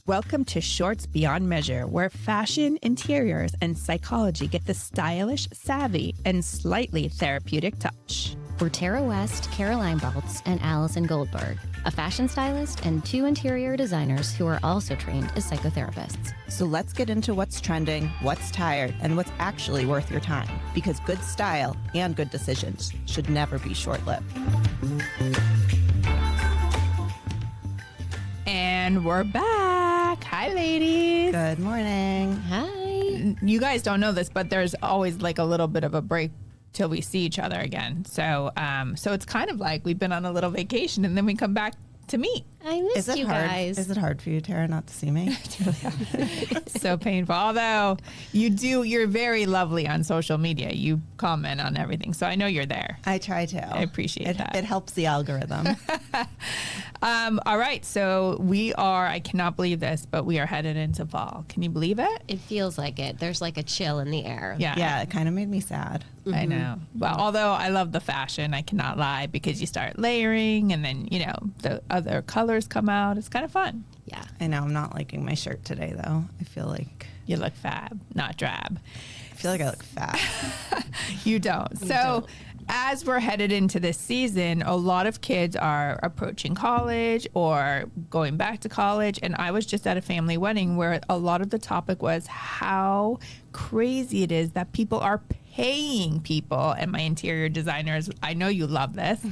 Welcome to Shorts Beyond Measure, where fashion, interiors, and psychology get the stylish, savvy, and slightly therapeutic touch. We're Tara West, Caroline Baltz, and Allison Goldberg, a fashion stylist and 2 interior designers who are also trained as psychotherapists. So let's get into what's trending, what's tired, and what's actually worth your time. Because good style and good decisions should never be short-lived. And we're back. Hi, ladies. Good morning. Hi. You guys don't know this, but there's always like a little bit of a break till we see each other again. So it's kind of like we've been on a little vacation and then we come back to meet. I missed you guys. Is it hard for you, Tara, not to see me? It's so painful. Although you're very lovely on social media. You comment on everything. So I know you're there. I try to. I appreciate that. It helps the algorithm. All right. So I cannot believe this, but we are headed into fall. Can you believe it? It feels like it. There's like a chill in the air. Yeah, it kind of made me sad. I know. Well, although I love the fashion, I cannot lie, because you start layering and then, the other colors come out. It's kind of fun. Yeah. I know I'm not liking my shirt today, though. I feel like... You look fab, not drab. I feel like I look fat. You don't. So as we're headed into this season, a lot of kids are approaching college or going back to college. And I was just at a family wedding where a lot of the topic was how crazy it is that people are paying people, and my interior designers, I know you love this,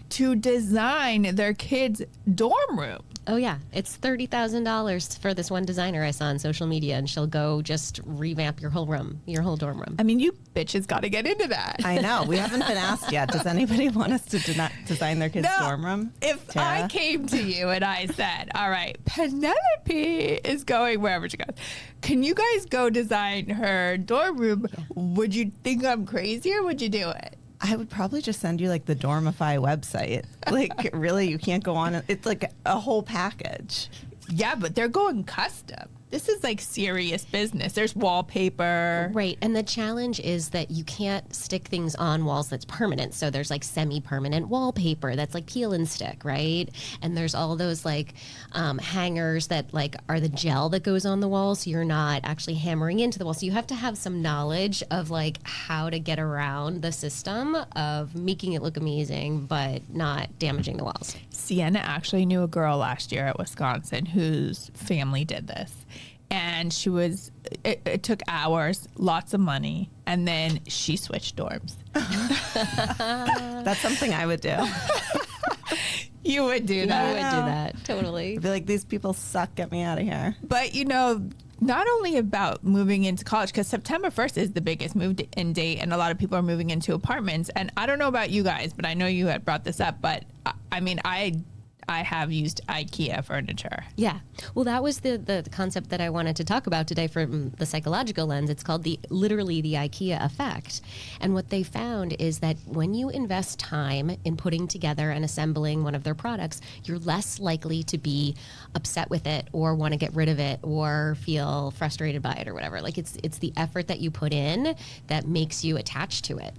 to design their kids' dorm room. Oh, yeah. It's $30,000 for this one designer I saw on social media, and she'll go just revamp your whole room, your whole dorm room. I mean, you bitches got to get into that. I know. We haven't been asked yet. Does anybody want us to design their kids' dorm room? If Tara? I came to you and I said, all right, Penelope is going wherever she goes, can you guys go design her dorm room? Yeah. Would you think I'm crazy, or would you do it? I would probably just send you like the Dormify website. Like, really, you can't go on. It's like a whole package. Yeah, but they're going custom. This is like serious business. There's wallpaper. Right. And the challenge is that you can't stick things on walls that's permanent. So there's like semi-permanent wallpaper that's like peel and stick, right? And there's all those like hangers that like are the gel that goes on the wall. So you're not actually hammering into the wall. So you have to have some knowledge of like how to get around the system of making it look amazing, but not damaging the walls. Sienna actually knew a girl last year at Wisconsin whose family did this. And it took hours, lots of money, and then she switched dorms. That's something I would do. You would do that. I would do that, totally. I'd be like, these people suck, get me out of here. But, not only about moving into college, because September 1st is the biggest move-in date, and a lot of people are moving into apartments. And I don't know about you guys, but I know you had brought this up, but I mean, I have used IKEA furniture. Yeah. Well, that was the concept that I wanted to talk about today from the psychological lens. It's called literally the IKEA effect. And what they found is that when you invest time in putting together and assembling one of their products, you're less likely to be upset with it or want to get rid of it or feel frustrated by it or whatever. Like it's the effort that you put in that makes you attached to it.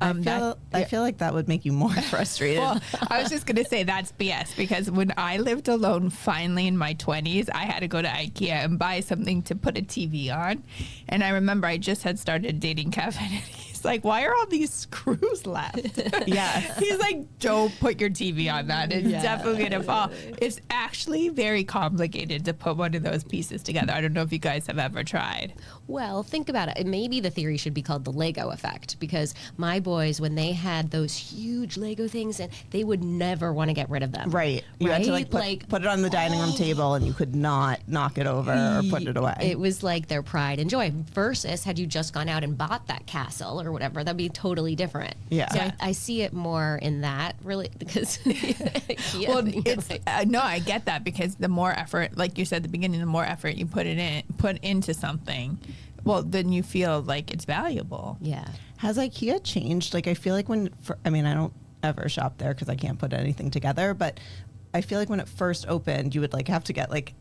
I feel like that would make you more frustrated. Well, I was just going to say that's BS, because when I lived alone finally in my 20s, I had to go to IKEA and buy something to put a TV on. And I remember I just had started dating Kevin, and he's like, why are all these screws left? Yeah. He's like, don't put your TV on that. It's definitely going to fall. It's actually very complicated to put one of those pieces together. I don't know if you guys have ever tried. Well, think about it. Maybe the theory should be called the Lego effect, because my boys, when they had those huge Lego things, and they would never want to get rid of them. Right. You had to put it on the dining room table, and you could not knock it over or put it away. It was like their pride and joy. Versus had you just gone out and bought that castle or whatever, that'd be totally different. Yeah. So I see it more in that, really, because well, it's no, I get that, because the more effort, like you said at the beginning, the more effort you put into something, well, then you feel like it's valuable. Yeah. Has IKEA changed? Like, I feel like I don't ever shop there because I can't put anything together, but I feel like when it first opened, you would like have to get like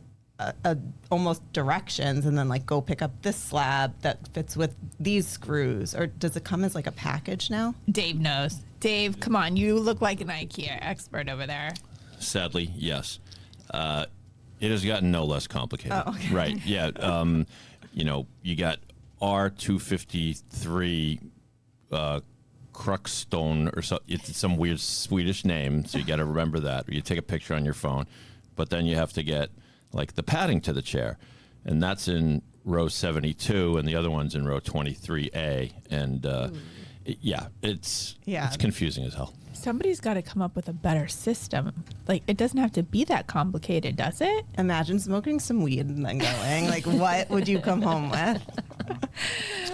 almost directions and then like go pick up this slab that fits with these screws. Or does it come as like a package now? Dave knows. Dave, come on, you look like an IKEA expert over there. Sadly, yes. It has gotten no less complicated. Oh, okay. Right. Yeah. You got R253 Cruxstone or so. It's some weird Swedish name, so you got to remember that. Or you take a picture on your phone, but then you have to get like the padding to the chair, and that's in row 72, and the other one's in row 23A. And it's confusing as hell. Somebody's got to come up with a better system. Like, it doesn't have to be that complicated, does it? Imagine smoking some weed and then going. Like, what would you come home with?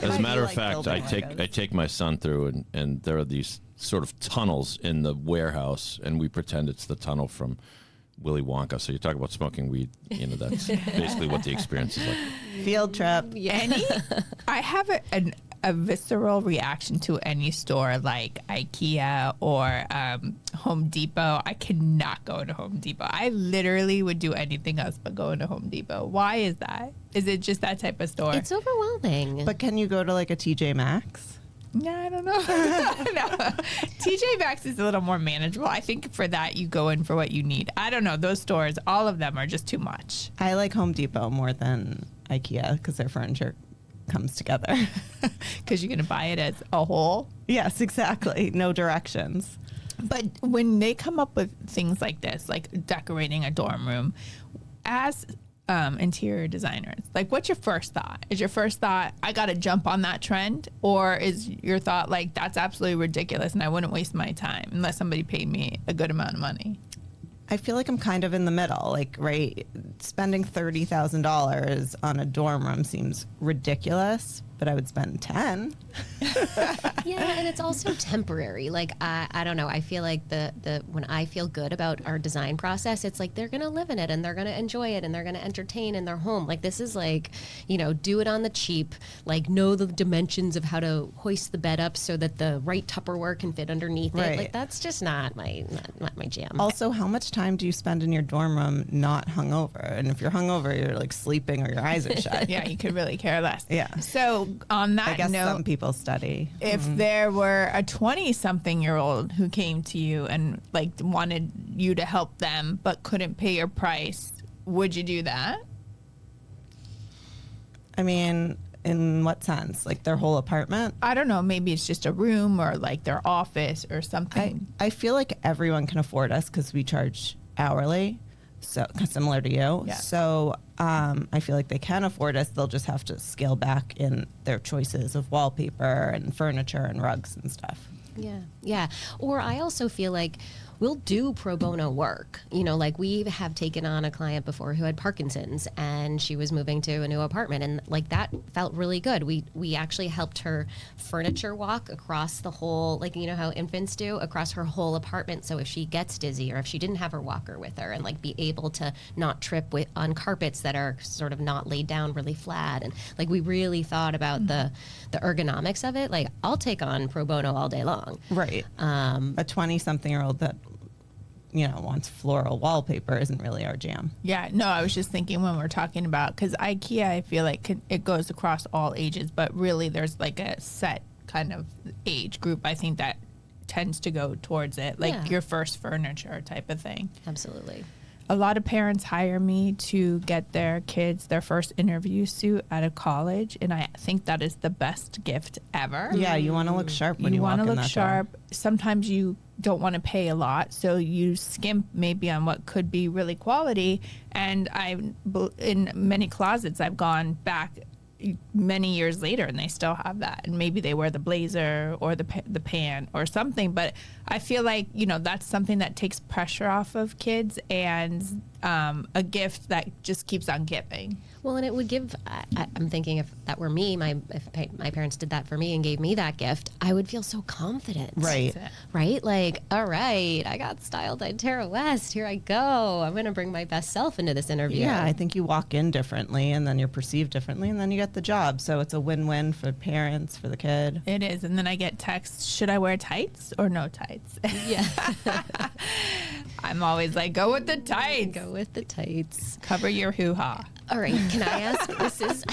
As a matter of fact, I take my son through, and there are these sort of tunnels in the warehouse, and we pretend it's the tunnel from Willy Wonka. So you talk about smoking weed, that's basically what the experience is like. Field trip. I have a visceral reaction to any store like IKEA or Home Depot. I cannot go to Home Depot. I literally would do anything else but go into Home Depot. Why is that? Is it just that type of store? It's overwhelming. But can you go to like a TJ Maxx? No, I don't know. No. TJ Maxx is a little more manageable. I think for that, you go in for what you need. I don't know. Those stores, all of them are just too much. I like Home Depot more than IKEA because their furniture comes together. Because you're going to buy it as a whole? Yes, exactly. No directions. But when they come up with things like this, like decorating a dorm room, as interior designers, like, what's your first thought? Is your first thought, I got to jump on that trend? Or is your thought like, that's absolutely ridiculous and I wouldn't waste my time unless somebody paid me a good amount of money? I feel like I'm kind of in the middle. Like, right, spending $30,000 on a dorm room seems ridiculous, but I would spend 10. Yeah, and it's also temporary. Like, I don't know. I feel like the when I feel good about our design process, it's like they're going to live in it and they're going to enjoy it and they're going to entertain in their home. Like, this is like, do it on the cheap, like, know the dimensions of how to hoist the bed up so that the right Tupperware can fit underneath it. Like, that's just not my jam. Also, how much time do you spend in your dorm room not hungover? And if you're hungover, you're like sleeping or your eyes are shut. Yeah, you could really care less. Yeah. So on that I guess note, some people study. If there were a 20-something-year-old who came to you and like wanted you to help them but couldn't pay your price, would you do that? I mean, in what sense? Like their whole apartment? I don't know. Maybe it's just a room or like their office or something. I feel like everyone can afford us because we charge hourly, so similar to you. Yeah. So I feel like they can afford us. They'll just have to scale back in their choices of wallpaper and furniture and rugs and stuff. Yeah. Or I also feel like we'll do pro bono work. Like we have taken on a client before who had Parkinson's and she was moving to a new apartment, and like that felt really good. We actually helped her furniture walk across the whole, like, how infants do, across her whole apartment. So if she gets dizzy or if she didn't have her walker with her, and like be able to not trip on carpets that are sort of not laid down really flat. And like we really thought about the ergonomics of it. Like, I'll take on pro bono all day long. Right. A 20-something-year-old that wants floral wallpaper isn't really our jam. Yeah, no, I was just thinking when we're talking about, because IKEA, I feel like it goes across all ages, but really there's like a set kind of age group, I think, that tends to go towards it, like your first furniture type of thing. Absolutely. A lot of parents hire me to get their kids their first interview suit out of college, and I think that is the best gift ever. Yeah, you want to look sharp when you walk in that door. You want to look sharp. Sometimes you don't want to pay a lot, so you skimp maybe on what could be really quality. And in many closets, I've gone back many years later and they still have that, and maybe they wear the blazer or the pant or something, but I feel like that's something that takes pressure off of kids, and a gift that just keeps on giving. Well, and it would give, I'm thinking if that were me, if my parents did that for me and gave me that gift, I would feel so confident. Right. Right? Like, all right, I got styled by Tara West. Here I go. I'm going to bring my best self into this interview. Yeah, I think you walk in differently and then you're perceived differently and then you get the job. So it's a win-win for parents, for the kid. It is. And then I get texts, should I wear tights or no tights? Yeah. I'm always like, go with the tights. Go with the tights. Cover your hoo-ha. All right, can I ask, this is...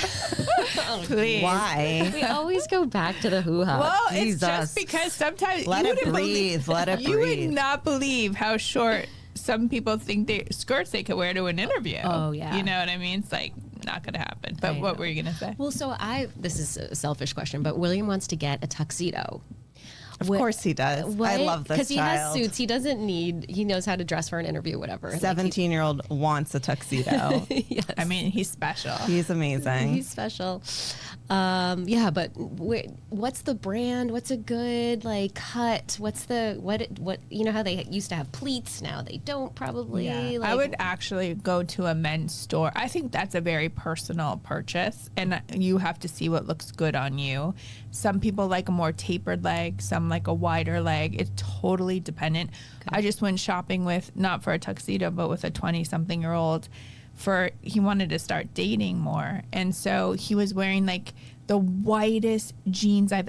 Please. Why? We always go back to the hoo-ha. Well, Jesus. it's just because sometimes... Let it breathe. Let it breathe. You would not believe how short some people think skirts they could wear to an interview. Oh, yeah. You know what I mean? It's like not going to happen. But what were you going to say? Well, so this is a selfish question, but William wants to get a tuxedo. Of course he does. I love this Because he has child. suits. He knows how to dress for an interview, whatever. 17-year-old wants a tuxedo. Yes. I mean, he's special. He's amazing. He's special. Yeah, but what's the brand? What's a good like cut? What's the what? You know how they used to have pleats, now they don't probably. Yeah. Like, I would actually go to a men's store. I think that's a very personal purchase, and you have to see what looks good on you. Some people like a more tapered leg, some like a wider leg. It's totally dependent. I just went shopping with, not for a tuxedo, but with a 20-something-year-old. He wanted to start dating more, and so he was wearing like the whitest jeans I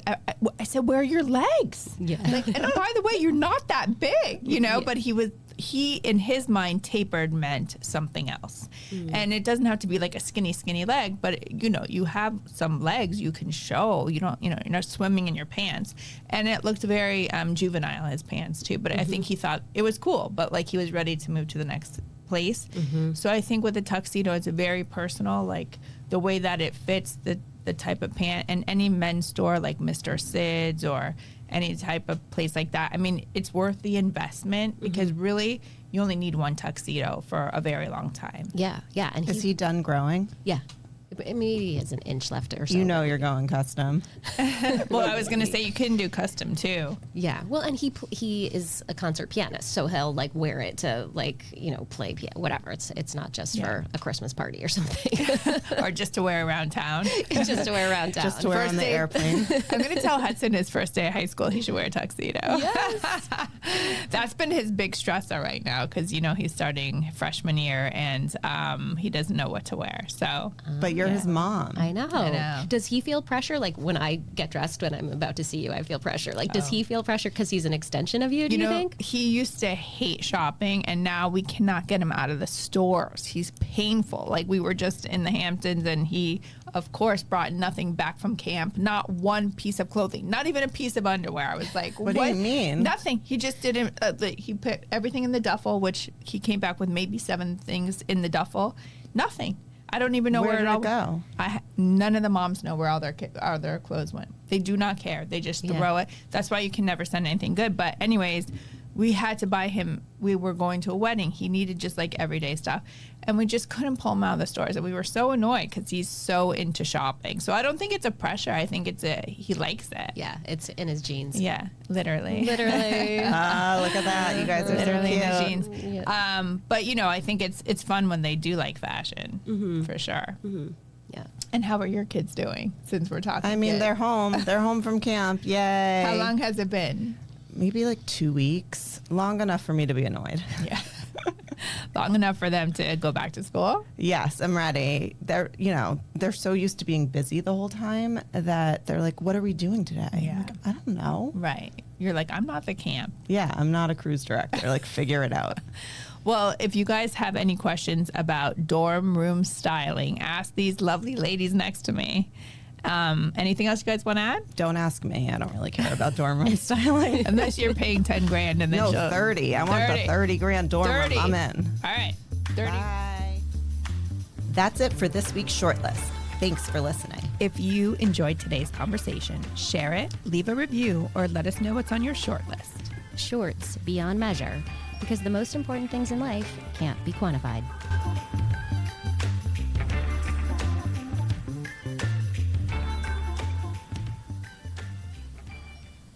said, where are your legs? Yeah. Like, and by the way, you're not that big, you know. But he in his mind, tapered meant something else. And it doesn't have to be like a skinny leg, but you know, you have some legs you can show. You don't, you're not swimming in your pants. And it looked very juvenile, his pants too, but I think he thought it was cool, but like he was ready to move to the next place. So I think with the tuxedo, it's a very personal, like the way that it fits the type of pant. And any men's store like Mr. Sid's or any type of place like that, I mean, it's worth the investment because really you only need one tuxedo for a very long time. Yeah. And Is he done growing? Yeah. Maybe he has an inch left or so. You know you're going custom. Well, I was going to say you can do custom too. Yeah. Well, and he is a concert pianist, so he'll like wear it to like, play piano, whatever. It's not just for a Christmas party or something. Or just to wear around town. It's just to wear around town. Just to wear on the airplane. I'm going to tell Hudson his first day of high school he should wear a tuxedo. Yes. That's been his big stressor right now because, he's starting freshman year and he doesn't know what to wear. So, But you're his mom. I know. I know. Does he feel pressure? Like when I get dressed when I'm about to see you, I feel pressure. Like, does he feel pressure because he's an extension of you, do you think? He used to hate shopping and now we cannot get him out of the stores. He's painful. Like we were just in the Hamptons and he, of course, brought nothing back from camp. Not one piece of clothing, not even a piece of underwear. I was like, What do you mean? Nothing. He just didn't, he put everything in the duffel, which he came back with maybe 7 things in the duffel. Nothing. I don't even know where did it all it go. None of the moms know where all their clothes went. They do not care. They just throw it. That's why you can never send anything good. But anyways, we had to buy him. We were going to a wedding. He needed just like everyday stuff. And we just couldn't pull him out of the stores. And we were so annoyed because he's so into shopping. So I don't think it's a pressure. I think he likes it. Yeah, it's in his genes. Yeah, literally. Literally. Look at that. You guys are Literally so in cute. the jeans. But I think it's fun when they do like fashion for sure. Yeah. And how are your kids doing since we're talking? I mean, kids? they're home. They're home from camp. Yay. How long has it been? Maybe like 2 weeks. Long enough for me to be annoyed. Yeah. Long enough for them to go back to school? Yes, I'm ready. They're so used to being busy the whole time that they're like, what are we doing today? Yeah. I'm like, I don't know. Right. You're like, I'm not the camp. Yeah, I'm not a cruise director. Like, figure it out. Well, if you guys have any questions about dorm room styling, ask these lovely ladies next to me. Anything else you guys want to add? Don't ask me. I don't really care about dorm room styling. Unless you're paying $10,000 and then No, she'll- 30. I want the 30 grand dorm 30. room. I'm in. All right. 30. Bye. That's it for this week's shortlist. Thanks for listening. If you enjoyed today's conversation, share it, leave a review, or let us know what's on your short list. Shorts beyond measure, because the most important things in life can't be quantified.